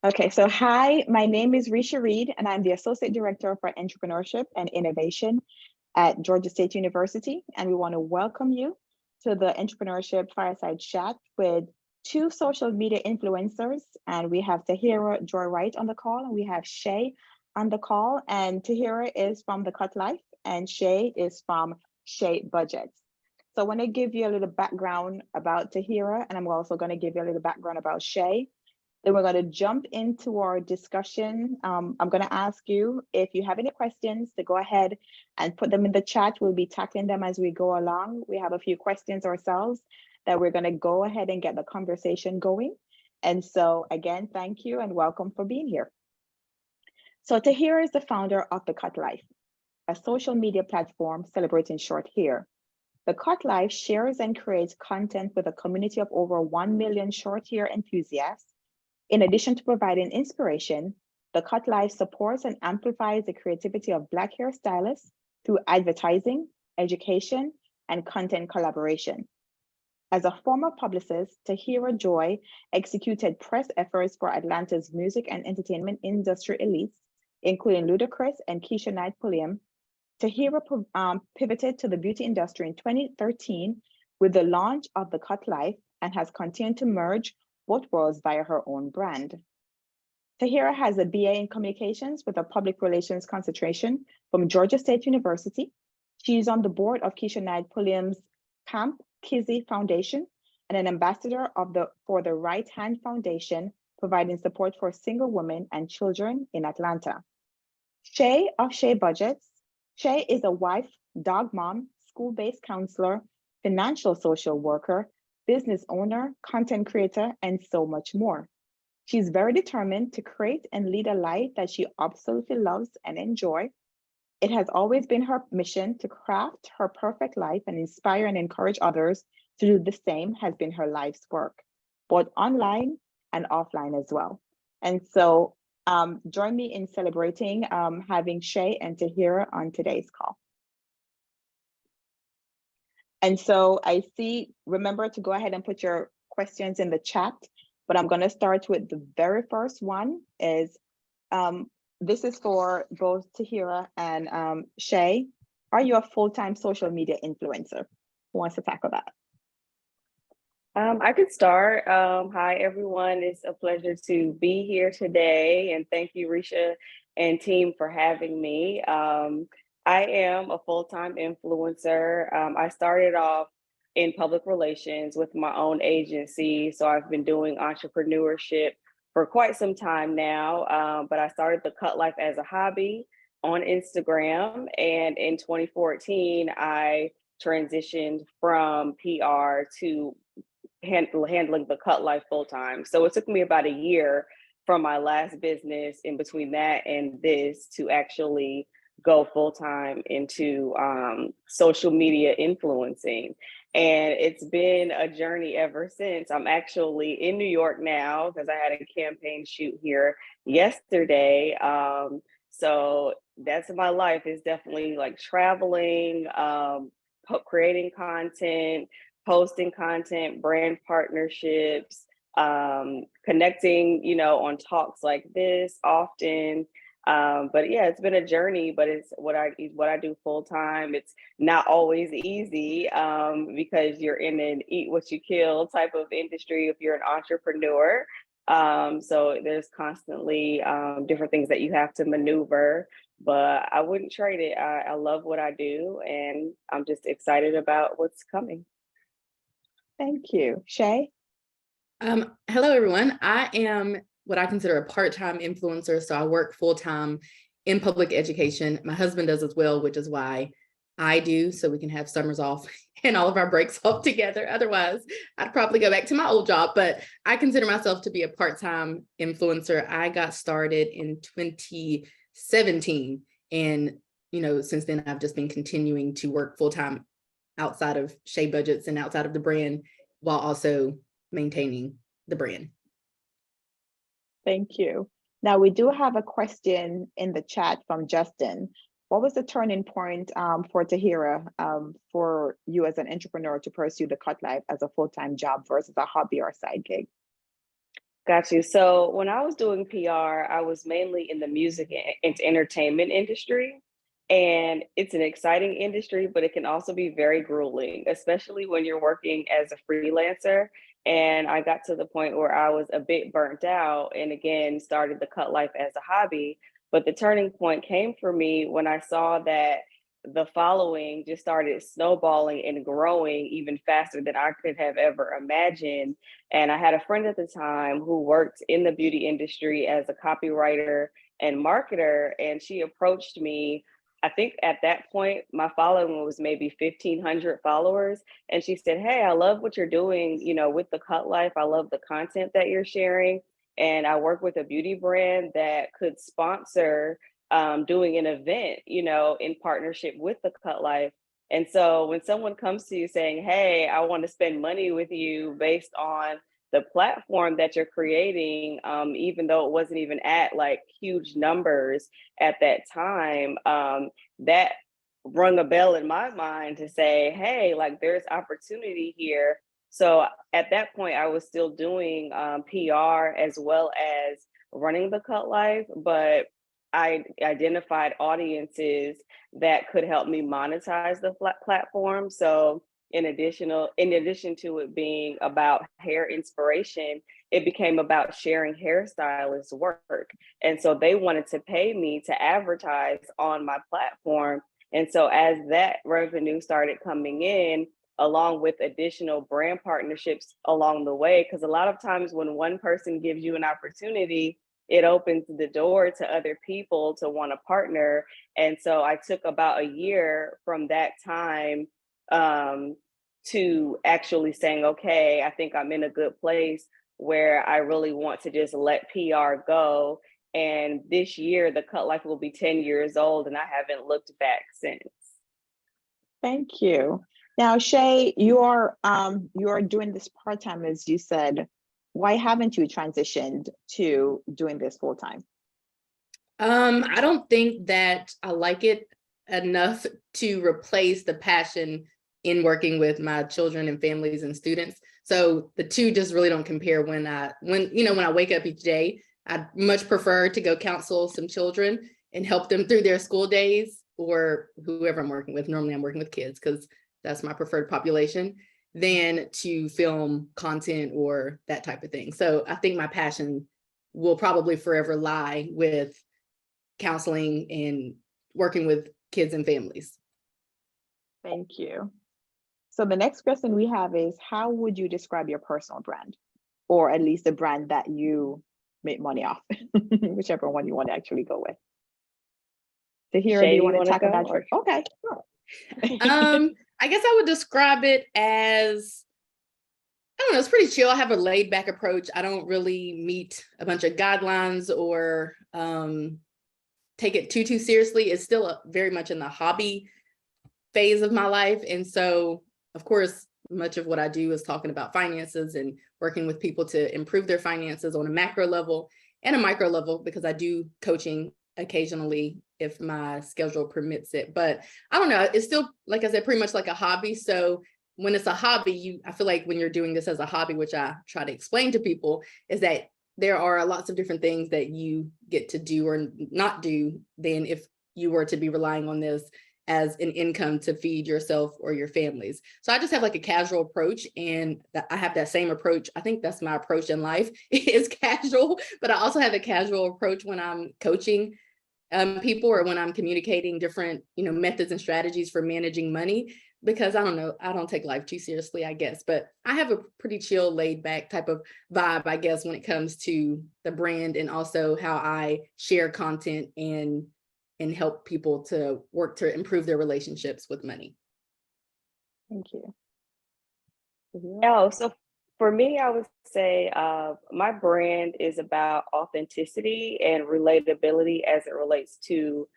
Okay, so hi, my name is Risha Reed, and I'm the Associate Director for Entrepreneurship and Innovation at Georgia State University. And we want to welcome you to the Entrepreneurship Fireside Chat with two social media influencers. And we have Tahira Joy Wright on the call, and we have Shay on the call. And Tahira is from The Cut Life, and Shay is from Shay Budgets. So I want to give you a little background about Tahira, and I'm also going to give you a little background about Shay. Then we're going to jump into our discussion. I'm going to ask you if you have any questions to go ahead and put them in the chat. We'll be tackling them as we go along. We have a few questions ourselves that we're going to go ahead and get the conversation going. And so again, thank you and welcome for being here. So Tahira is the founder of The Cut Life, a social media platform celebrating short hair. The Cut Life shares and creates content with a community of over 1 million short hair enthusiasts. In addition to providing inspiration, The Cut Life supports and amplifies the creativity of Black hairstylists through advertising, education, and content collaboration. As a former publicist, Tahira Joy executed press efforts for Atlanta's music and entertainment industry elites, including Ludacris and Keisha Knight Pulliam. Tahira pivoted to the beauty industry in 2013 with the launch of The Cut Life and has continued to merge both worlds via her own brand. Tahira has a BA in communications with a public relations concentration from Georgia State University. She is on the board of Keisha Knight Pulliam's Camp Kizzy Foundation and an ambassador for the Right Hand Foundation, providing support for single women and children in Atlanta. Shay of Shay Budgets. Shay is a wife, dog mom, school-based counselor, financial social worker, business owner, content creator, and so much more. She's very determined to create and lead a life that she absolutely loves and enjoys. It has always been her mission to craft her perfect life, and inspire and encourage others to do the same has been her life's work, both online and offline as well. And so join me in celebrating having Shay and Tahira on today's call. And so I see, remember to go ahead and put your questions in the chat, but I'm going to start with the very first one is, this is for both Tahira and Shay. Are you a full-time social media influencer? Who wants to tackle that? I could start. Hi, everyone. It's a pleasure to be here today. And thank you, Risha and team, for having me. I am a full-time influencer. I started off in public relations with my own agency. So I've been doing entrepreneurship for quite some time now. But I started The Cut Life as a hobby on Instagram. And in 2014, I transitioned from PR to handling The Cut Life full time. So it took me about a year from my last business in between that and this to actually go full time into social media influencing. And it's been a journey ever since. I'm actually in New York now because I had a campaign shoot here yesterday. So that's my life, is definitely like traveling, creating content, posting content, brand partnerships, connecting, on talks like this often. But yeah, it's been a journey, but it's what I do full time. It's not always easy because you're in an eat what you kill type of industry if you're an entrepreneur. So there's constantly different things that you have to maneuver, but I wouldn't trade it. I love what I do, and I'm just excited about what's coming. Thank you. Shay? Hello, everyone. I am what I consider a part-time influencer. So I work full-time in public education. My husband does as well, which is why I do, so we can have summers off and all of our breaks off together. Otherwise, I'd probably go back to my old job, but I consider myself to be a part-time influencer. I got started in 2017. And, since then I've just been continuing to work full-time outside of Shay Budgets and outside of the brand, while also maintaining the brand. Thank you. Now we do have a question in the chat from Justin. What was the turning point for Tahira for you as an entrepreneur to pursue The Cut Life as a full-time job versus a hobby or a side gig? Got you. So when I was doing PR, I was mainly in the music and entertainment industry. And it's an exciting industry, but it can also be very grueling, especially when you're working as a freelancer. And I got to the point where I was a bit burnt out and again started the cut life as a hobby. But the turning point came for me when I saw that the following just started snowballing and growing even faster than I could have ever imagined. And I had a friend at the time who worked in the beauty industry as a copywriter and marketer. And she approached me. I think at that point, my following was maybe 1,500 followers. And she said, "Hey, I love what you're doing, with the cut life. I love the content that you're sharing. And I work with a beauty brand that could sponsor doing an event, in partnership with the cut life." And so when someone comes to you saying, "Hey, I want to spend money with you based on the platform that you're creating," even though it wasn't even at like huge numbers at that time, that rung a bell in my mind to say, "Hey, like there's opportunity here." So at that point, I was still doing PR as well as running the cut life, but I identified audiences that could help me monetize the platform. So in addition to it being about hair inspiration, it became about sharing hairstylists work. And so they wanted to pay me to advertise on my platform. And so as that revenue started coming in, along with additional brand partnerships along the way, because a lot of times when one person gives you an opportunity, it opens the door to other people to want to partner. And so I took about a year from that time to actually saying, "Okay, I think I'm in a good place where I really want to just let PR go." And this year, the cut life will be 10 years old, and I haven't looked back since. Thank you. Now, Shay, you're doing this part-time, as you said. Why haven't you transitioned to doing this full-time? I don't think that I like it enough to replace the passion in working with my children and families and students. So the two just really don't compare. When I wake up each day, I'd much prefer to go counsel some children and help them through their school days, or whoever I'm working with. Normally I'm working with kids because that's my preferred population, than to film content or that type of thing. So I think my passion will probably forever lie with counseling and working with kids and families. Thank you. So the next question we have is, how would you describe your personal brand, or at least the brand that you make money off, whichever one you want to actually go with? Tahira, Shay, do you want to wanna tackle go, that? or- Okay, sure. I guess I would describe it as, I don't know, it's pretty chill. I have a laid back approach. I don't really meet a bunch of guidelines or take it too seriously. It's still very much in the hobby phase of my life. And so, of course, much of what I do is talking about finances and working with people to improve their finances on a macro level and a micro level, because I do coaching occasionally if my schedule permits it. But I don't know, it's still, like I said, pretty much like a hobby. So when it's a hobby, I feel like when you're doing this as a hobby, which I try to explain to people, is that there are lots of different things that you get to do or not do than if you were to be relying on this as an income to feed yourself or your families. So I just have like a casual approach, and I have that same approach. I think that's my approach in life is casual, but I also have a casual approach when I'm coaching people, or when I'm communicating different, methods and strategies for managing money, because I don't know, I don't take life too seriously, I guess, but I have a pretty chill, laid back type of vibe, I guess, when it comes to the brand, and also how I share content and help people to work to improve their relationships with money. Thank you. Oh, so for me, I would say my brand is about authenticity and relatability as it relates to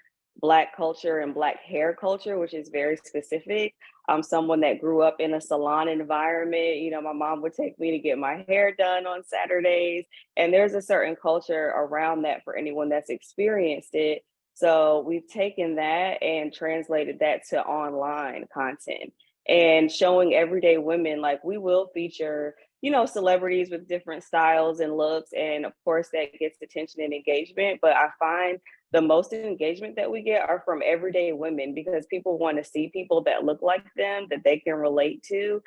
Black culture and Black hair culture, which is very specific. I'm someone that grew up in a salon environment. My mom would take me to get my hair done on Saturdays, and there's a certain culture around that for anyone that's experienced it. So we've taken that and translated that to online content. and showing everyday women, like we will feature, you know, celebrities with different styles and looks. And of course, that gets attention and engagement. But I find the most engagement that we get are from everyday women, because people want to see people that look like them, that they can relate to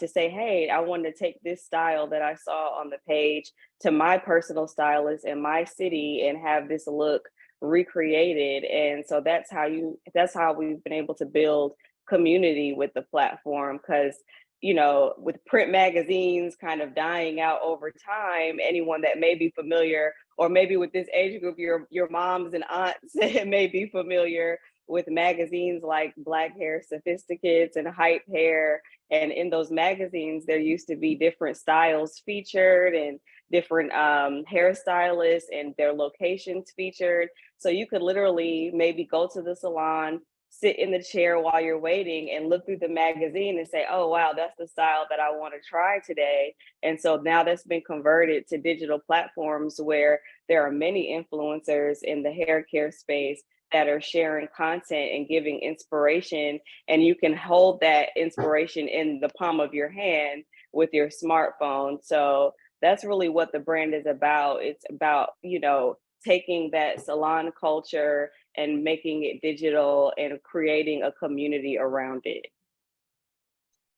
say, hey, I want to take this style that I saw on the page to my personal stylist in my city and have this look recreated. And so that's how we've been able to build community with the platform, because you know, with print magazines kind of dying out over time, anyone that may be familiar, or maybe with this age group, your moms and aunts may be familiar with magazines like Black Hair Sophisticates and Hype Hair. And in those magazines, there used to be different styles featured and different hairstylists and their locations featured. So you could literally maybe go to the salon, sit in the chair while you're waiting and look through the magazine and say, oh, wow, that's the style that I want to try today. And so now that's been converted to digital platforms where there are many influencers in the hair care space that are sharing content and giving inspiration. And you can hold that inspiration in the palm of your hand with your smartphone. So that's really what the brand is about. It's about, you know, taking that salon culture and making it digital and creating a community around it.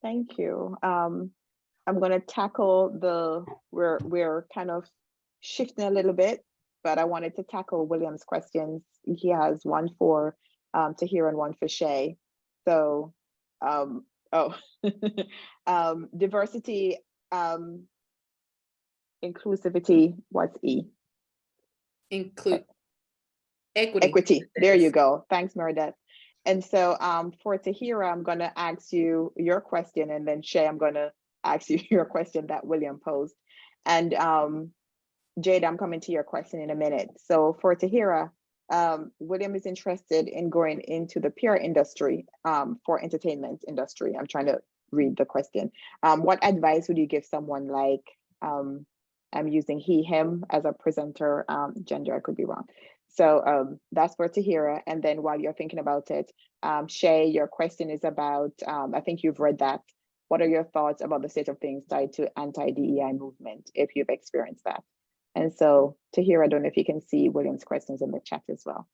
Thank you. I'm going to tackle we're kind of shifting a little bit, but I wanted to tackle William's questions. He has one for Tahira and one for Shay. So, diversity, inclusivity, what's E? Include equity. Equity. There you go. Thanks, Meredith. And so for Tahira, I'm going to ask you your question, and then Shay, I'm going to ask you your question that William posed. And Jade, I'm coming to your question in a minute. So for Tahira, William is interested in going into the PR industry for entertainment industry. I'm trying to read the question. What advice would you give someone like, I'm using he, him as a presenter, gender, I could be wrong. So that's for Tahira. And then while you're thinking about it, Shay, your question is about, I think you've read that. What are your thoughts about the state of things tied to anti-DEI movement, if you've experienced that? And so Tahira, I don't know if you can see William's questions in the chat as well.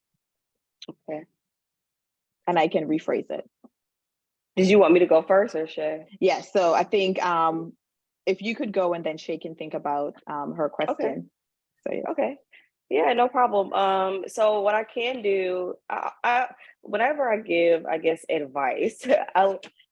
Okay. And I can rephrase it. Did you want me to go first or Shay? Yeah, so I think if you could go and then Shay can think about her question. Okay. So yeah. Okay. Yeah, no problem. So what I can do, I whenever I give, I guess, advice,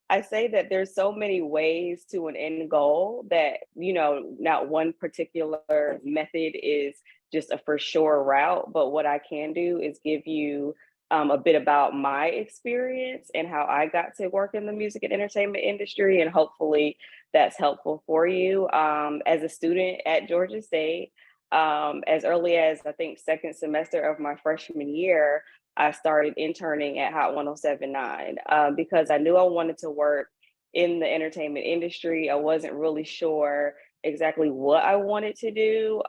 I say that there's so many ways to an end goal that, you know, not one particular method is just a for sure route. But what I can do is give you a bit about my experience and how I got to work in the music and entertainment industry, and hopefully that's helpful for you. As a student at Georgia State, as early as I think second semester of my freshman year, I started interning at Hot 107.9 because I knew I wanted to work in the entertainment industry. I wasn't really sure exactly what I wanted to do.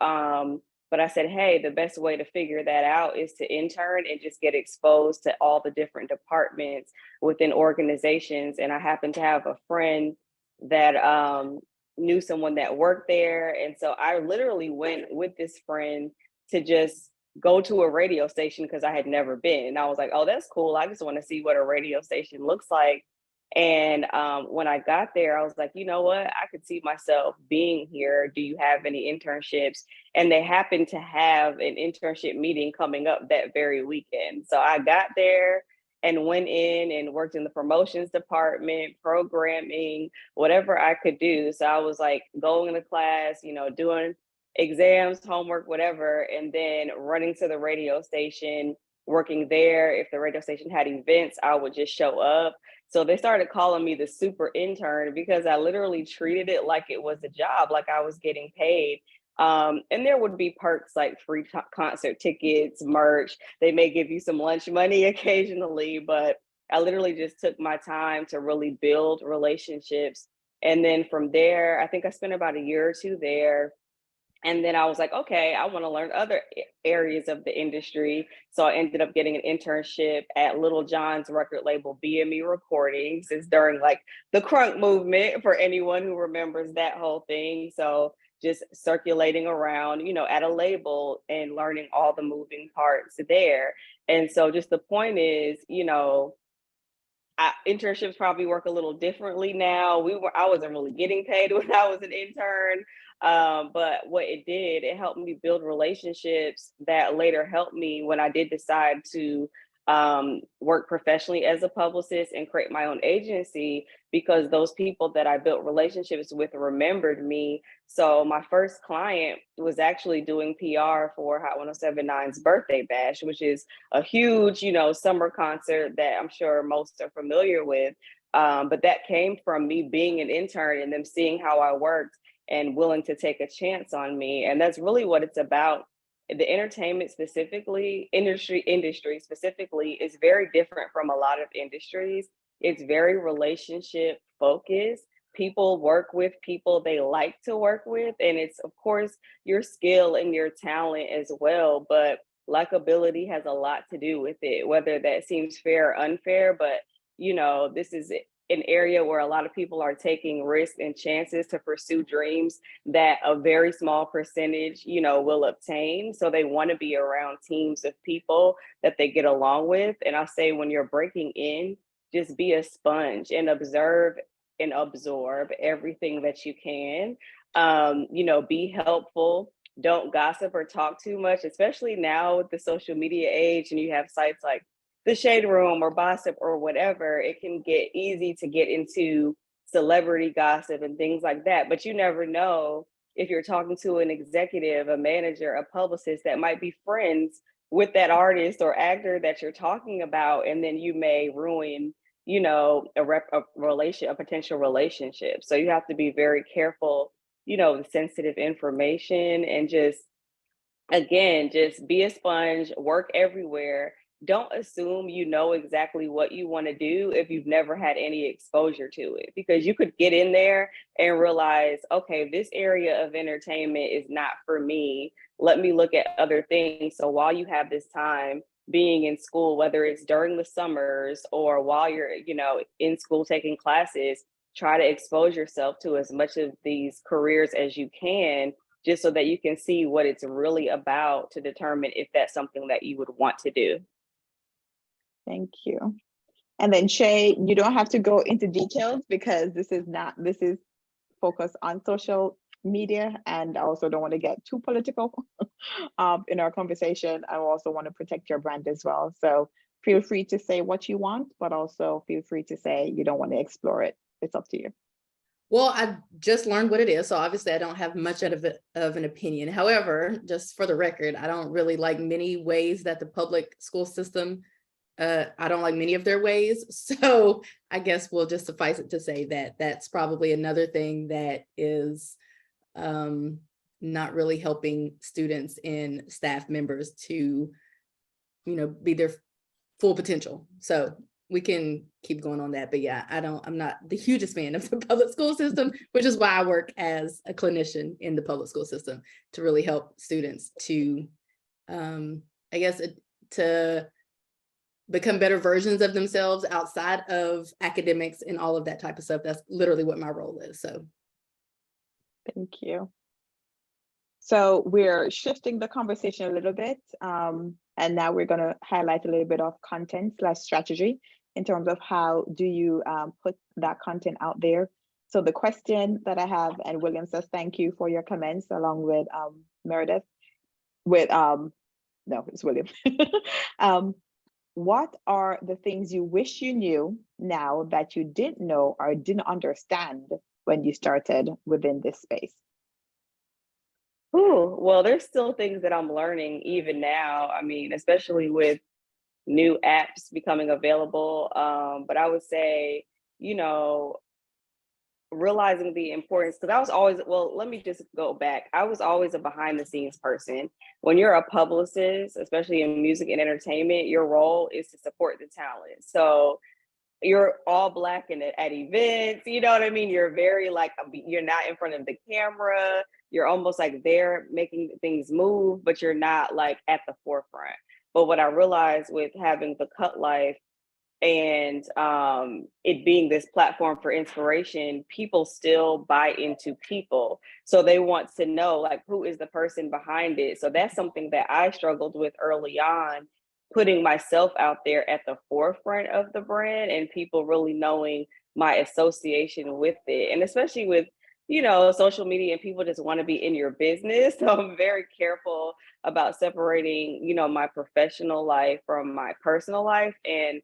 But I said, hey, the best way to figure that out is to intern and just get exposed to all the different departments within organizations. And I happened to have a friend that knew someone that worked there. And so I literally went with this friend to just go to a radio station because I had never been. And I was like, oh, that's cool. I just want to see what a radio station looks like. And when I got there, I was like, you know what? I could see myself being here. Do you have any internships? And they happened to have an internship meeting coming up that very weekend. So I got there and went in and worked in the promotions department, programming, whatever I could do. So I was like going to class, you know, doing exams, homework, whatever, and then running to the radio station, working there. If the radio station had events, I would just show up. So they started calling me the super intern because I literally treated it like it was a job, like I was getting paid. And there would be perks like free concert tickets, merch. They may give you some lunch money occasionally, but I literally just took my time to really build relationships. And then from there, I think I spent about a year or two there. And then I was like, okay, I want to learn other areas of the industry. So I ended up getting an internship at Little John's record label, BME Recordings. It's during like the crunk movement, for anyone who remembers that whole thing. So just circulating around, at a label and learning all the moving parts there. And so just the point is, internships probably work a little differently now. I wasn't really getting paid when I was an intern. But what it did, it helped me build relationships that later helped me when I did decide to work professionally as a publicist and create my own agency, because those people that I built relationships with remembered me. So my first client was actually doing PR for Hot 1079's birthday bash, which is a huge, summer concert that I'm sure most are familiar with. But that came from me being an intern and them seeing how I worked and willing to take a chance on me. And that's really what it's about. The entertainment specifically, industry specifically, is very different from a lot of industries. It's very relationship focused. People work with people they like to work with. And it's, of course, your skill and your talent as well. But likability has a lot to do with it, whether that seems fair or unfair. But, this is an area where a lot of people are taking risks and chances to pursue dreams that a very small percentage, will obtain. So they want to be around teams of people that they get along with. And I say, when you're breaking in, just be a sponge and observe and absorb everything that you can. Be helpful. Don't gossip or talk too much, especially now with the social media age and you have sites like the Shade Room or Gossip or whatever. It can get easy to get into celebrity gossip and things like that. But you never know if you're talking to an executive, a manager, a publicist that might be friends with that artist or actor that you're talking about, and then you may ruin, a potential relationship. So you have to be very careful, with sensitive information, and just be a sponge, work everywhere. Don't assume you know exactly what you want to do if you've never had any exposure to it, because you could get in there and realize, okay, this area of entertainment is not for me. Let me look at other things. So while you have this time being in school, whether it's during the summers or while you're, in school taking classes, try to expose yourself to as much of these careers as you can, just so that you can see what it's really about to determine if that's something that you would want to do. Thank you. And then Shay, you don't have to go into details because this is focused on social media, and I also don't want to get too political in our conversation. I also want to protect your brand as well. So feel free to say what you want, but also feel free to say you don't want to explore it. It's up to you. Well, I just learned what it is, so obviously I don't have much of an opinion. However, just for the record, I don't really like many ways that the public school system, I don't like many of their ways. So I guess we'll just suffice it to say that that's probably another thing that is not really helping students and staff members to, be their full potential. So we can keep going on that, but yeah, I'm not the hugest fan of the public school system, which is why I work as a clinician in the public school system to really help students to, to become better versions of themselves outside of academics and all of that type of stuff. That's literally what my role is. So. Thank you. So we're shifting the conversation a little bit. And now we're going to highlight a little bit of content/strategy in terms of how do you put that content out there. So the question that I have, and William says, thank you for your comments, along with Meredith, no, it's William. What are the things you wish you knew now that you didn't know or didn't understand when you started within this space? Ooh, well, there's still things that I'm learning even now. I mean, especially with new apps becoming available. But I would say, realizing the importance, because I was always, let me just go back. I was always a behind the scenes person. When you're a publicist, especially in music and entertainment, your role is to support the talent. So you're all black and at events, you know what I mean? You're very like, you're not in front of the camera. You're almost like there making things move, but you're not like at the forefront. But what I realized with having the Cut Life and it being this platform for inspiration, people still buy into people. So they want to know like who is the person behind it. So that's something that I struggled with early on, putting myself out there at the forefront of the brand and people really knowing my association with it. And especially with, you know, social media and people just want to be in your business. So I'm very careful about separating, you know, my professional life from my personal life. And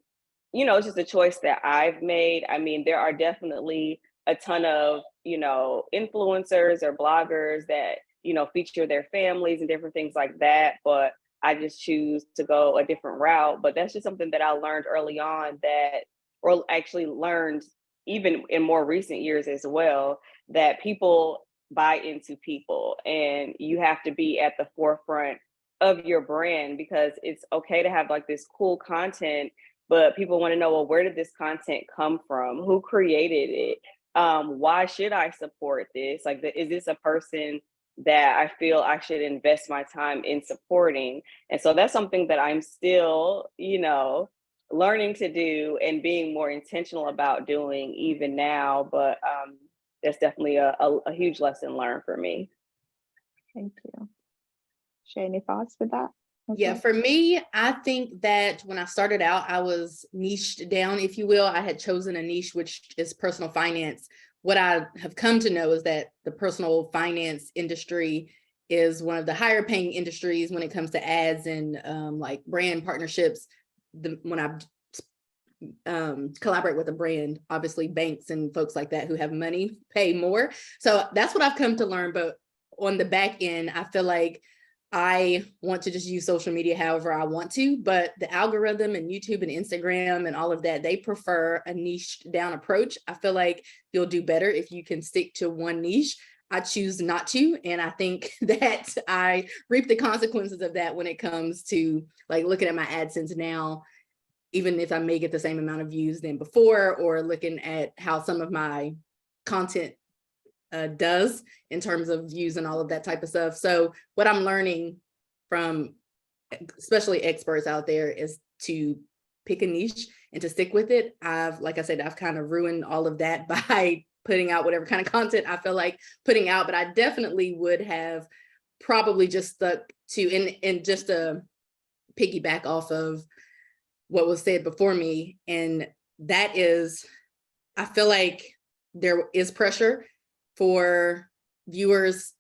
you know, it's just a choice that I've made. I mean, there are definitely a ton of, you know, influencers or bloggers that, you know, feature their families and different things like that. But I just choose to go a different route. But that's just something that I learned early on that, or actually learned even in more recent years as well, that people buy into people and you have to be at the forefront of your brand because it's okay to have like this cool content, but people want to know, well, where did this content come from? Who created it? Why should I support this? Like, is this a person that I feel I should invest my time in supporting? And so that's something that I'm still, you know, learning to do and being more intentional about doing even now. But that's definitely a huge lesson learned for me. Thank you. Shay, any thoughts with that? Yeah, for me, I think that when I started out, I was niched down, if you will. I had chosen a niche, which is personal finance. What I have come to know is that the personal finance industry is one of the higher paying industries when it comes to ads and like brand partnerships. When I collaborate with a brand, obviously banks and folks like that who have money pay more. So that's what I've come to learn. But on the back end, I feel like I want to just use social media however I want to, but the algorithm and YouTube and Instagram and all of that, they prefer a niche down approach. I feel like you'll do better if you can stick to one niche. I choose not to. And I think that I reap the consequences of that when it comes to like looking at my AdSense now, even if I may get the same amount of views than before, or looking at how some of my content does in terms of views and all of that type of stuff. So what I'm learning from especially experts out there is to pick a niche and to stick with it. Like I said, I've kind of ruined all of that by putting out whatever kind of content I feel like putting out, but I definitely would have probably just stuck to, and just to piggyback off of what was said before me. And that is, I feel like there is pressure for viewers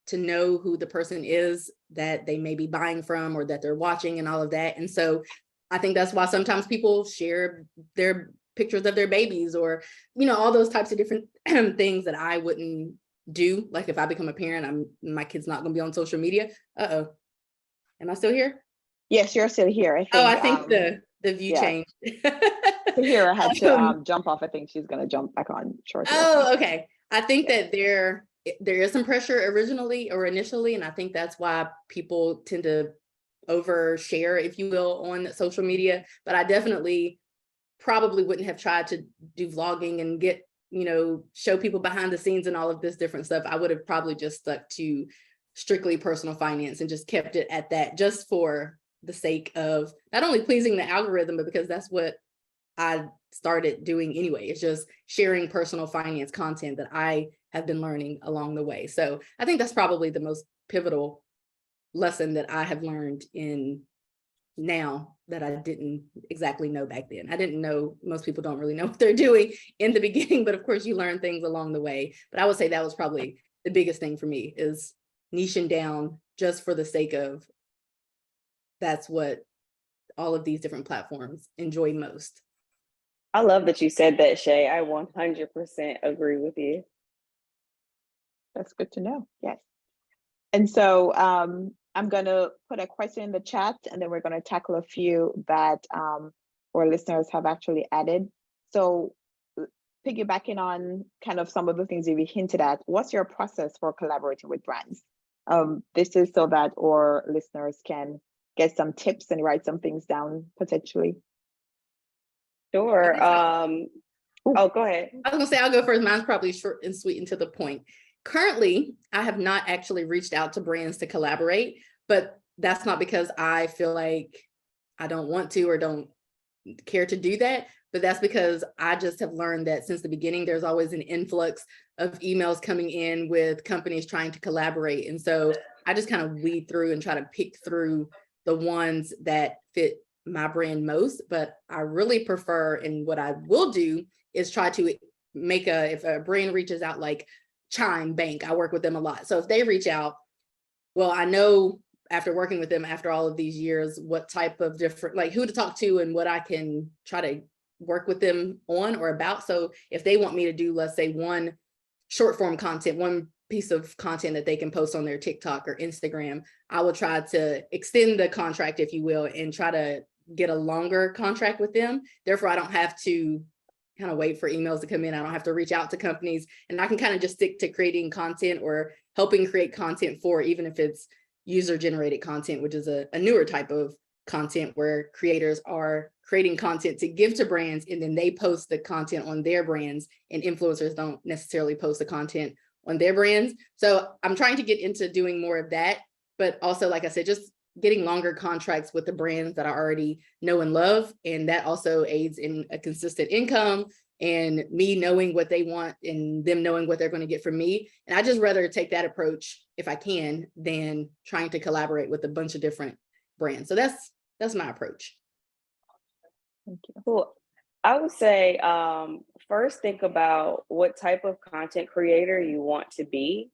to know who the person is that they may be buying from or that they're watching and all of that. And so I think that's why sometimes people share their pictures of their babies or, you know, all those types of different things that I wouldn't do. Like if I become a parent, my kid's not going to be on social media. Uh-oh. Am I still here? Yes, you're still here. I think the view changed. Tahira had to jump off. I think she's going to jump back on shortly. Oh, okay. I think that there is some pressure initially, and I think that's why people tend to overshare, if you will, on social media. But I definitely probably wouldn't have tried to do vlogging and get, you know, show people behind the scenes and all of this different stuff. I would have probably just stuck to strictly personal finance and just kept it at that, just for the sake of not only pleasing the algorithm, but because that's what I started doing anyway. It's just sharing personal finance content that I have been learning along the way. So I think that's probably the most pivotal lesson that I have learned in now that I didn't exactly know back then. I didn't know, most people don't really know what they're doing in the beginning, but of course you learn things along the way. But I would say that was probably the biggest thing for me, is niching down just for the sake of that's what all of these different platforms enjoy most. I love that you said that, Shay. I 100% agree with you. That's good to know. Yes. And so I'm going to put a question in the chat, and then we're going to tackle a few that our listeners have actually added. So piggybacking on kind of some of the things you hinted at, what's your process for collaborating with brands? This is so that our listeners can get some tips and write some things down potentially. Sure. Okay, Oh, go ahead. I was gonna say I'll go first. Mine's probably short and sweet and to the point. Currently, I have not actually reached out to brands to collaborate, but that's not because I feel like I don't want to or don't care to do that, but that's because I just have learned that since the beginning, there's always an influx of emails coming in with companies trying to collaborate. And so I just kind of weed through and try to pick through the ones that fit my brand most. But I really prefer, and what I will do is try to make if a brand reaches out, like Chime Bank, I work with them a lot. So if they reach out, well, I know after working with them after all of these years, what type of different, like who to talk to and what I can try to work with them on or about. So if they want me to do, let's say, one short form content, one piece of content that they can post on their TikTok or Instagram, I will try to extend the contract, if you will, and try to get a longer contract with them. Therefore, I don't have to kind of wait for emails to come in. I don't have to reach out to companies, and I can kind of just stick to creating content or helping create content for, even if it's user generated content, which is a newer type of content where creators are creating content to give to brands, and then they post the content on their brands, and influencers don't necessarily post the content on their brands. So I'm trying to get into doing more of that, but also, like I said, just getting longer contracts with the brands that I already know and love. And that also aids in a consistent income and me knowing what they want and them knowing what they're going to get from me. And I just rather take that approach if I can than trying to collaborate with a bunch of different brands. So that's my approach. Thank you. Cool. I would say first think about what type of content creator you want to be,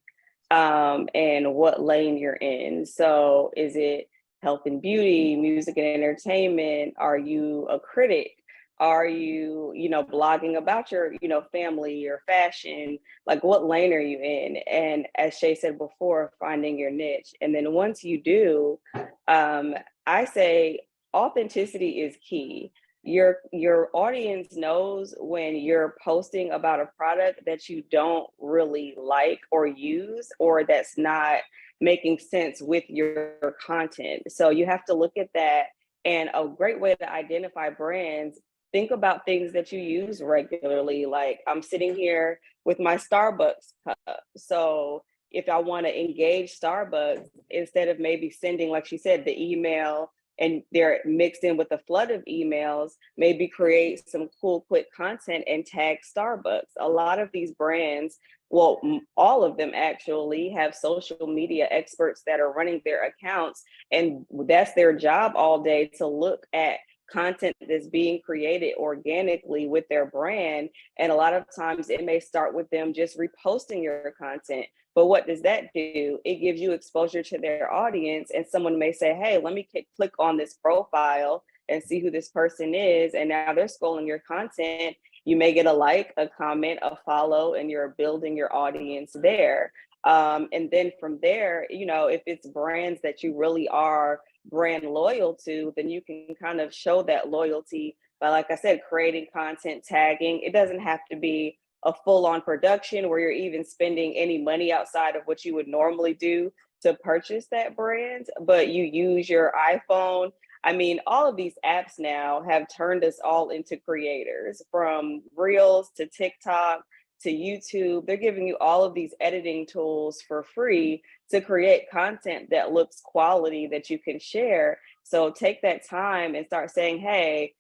and what lane you're in. So is it health and beauty, music and entertainment? Are you a critic? Are you, blogging about your, family or fashion? Like, what lane are you in? And as Shay said before, finding your niche. And then once you do, I say authenticity is key. Your audience knows when you're posting about a product that you don't really like or use, or that's not making sense with your content. So you have to look at that. And a great way to identify brands, think about things that you use regularly. Like, I'm sitting here with my Starbucks cup. So if I want to engage Starbucks, instead of maybe sending, like she said, the email, and they're mixed in with a flood of emails, maybe create some cool, quick content and tag Starbucks. A lot of these brands, well, all of them actually, have social media experts that are running their accounts, and that's their job all day, to look at content that's being created organically with their brand. And a lot of times it may start with them just reposting your content. But what does that do? It gives you exposure to their audience, and someone may say, hey, let me click on this profile and see who this person is. And now they're scrolling your content. You may get a like, a comment, a follow, and you're building your audience there. And then from there, if it's brands that you really are brand loyal to, then you can kind of show that loyalty by, like I said, creating content, tagging. It doesn't have to be a full-on production where you're even spending any money outside of what you would normally do to purchase that brand, but you use your iPhone. I mean, all of these apps now have turned us all into creators, from Reels to TikTok to YouTube. They're giving you all of these editing tools for free to create content that looks quality that you can share. So take that time and start saying, hey,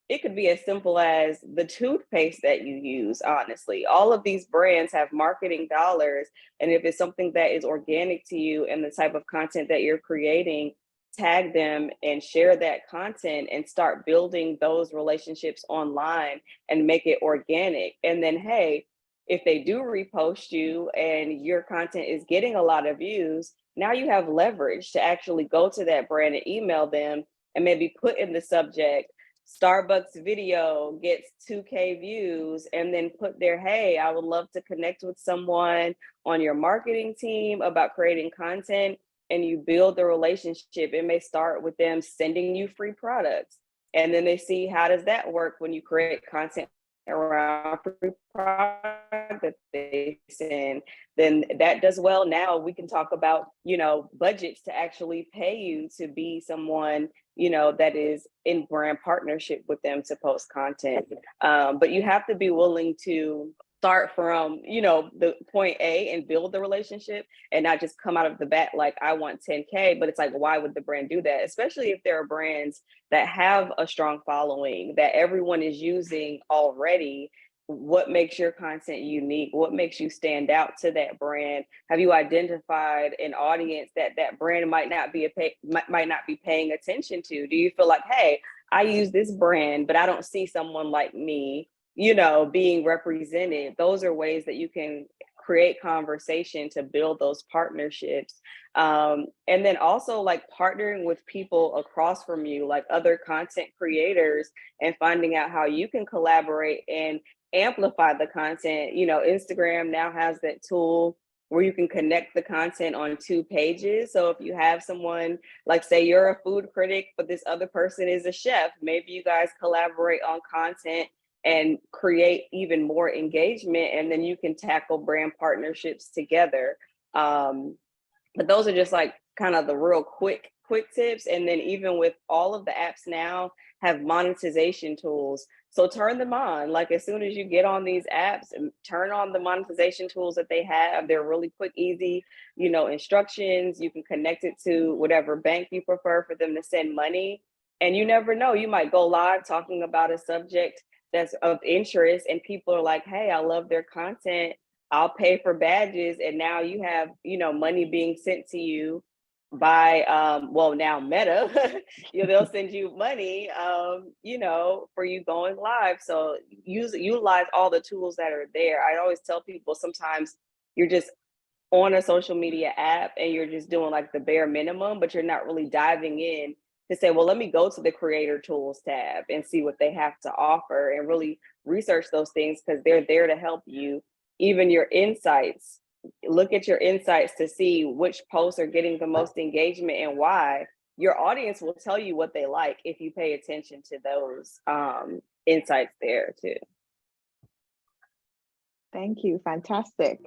it could be as simple as the toothpaste that you use. Honestly, all of these brands have marketing dollars. And if it's something that is organic to you and the type of content that you're creating, tag them and share that content and start building those relationships online and make it organic. And then, hey, if they do repost you and your content is getting a lot of views, now you have leverage to actually go to that brand and email them and maybe put in the subject, Starbucks video gets 2K views, and then put there, hey, I would love to connect with someone on your marketing team about creating content. And you build the relationship. It may start with them sending you free products, and then they see, how does that work when you create content around free product? that they send, then that does well. Now we can talk about, budgets to actually pay you to be someone, that is in brand partnership with them to post content. But you have to be willing to start from, the point A and build the relationship, and not just come out of the bat like, I want 10K, but it's like, why would the brand do that? Especially if there are brands that have a strong following that everyone is using already. What makes your content unique? What makes you stand out to that brand? Have you identified an audience that brand might not be paying attention to? Do you feel like, hey, I use this brand, but I don't see someone like me, being represented? Those are ways that you can create conversation to build those partnerships. And then also like partnering with people across from you, like other content creators, and finding out how you can collaborate and amplify the content. Instagram now has that tool where you can connect the content on 2 pages. So if you have someone, like say you're a food critic, but this other person is a chef, maybe you guys collaborate on content and create even more engagement, and then you can tackle brand partnerships together. But those are just like kind of the real quick tips. And then even with all of the apps now have monetization tools. So turn them on. Like as soon as you get on these apps, and turn on the monetization tools that they have. They're really quick, easy, instructions. You can connect it to whatever bank you prefer for them to send money. And you never know, you might go live talking about a subject that's of interest, and people are like, hey, I love their content, I'll pay for badges. And now you have, money being sent to you by, now Meta, they'll send you money, for you going live. So utilize all the tools that are there. I always tell people, sometimes you're just on a social media app and you're just doing like the bare minimum, but you're not really diving in to say, well, let me go to the creator tools tab and see what they have to offer, and really research those things, because they're there to help you. Even your insights, look at your insights to see which posts are getting the most engagement and why. Your audience will tell you what they like if you pay attention to those insights there too. Thank you. Fantastic.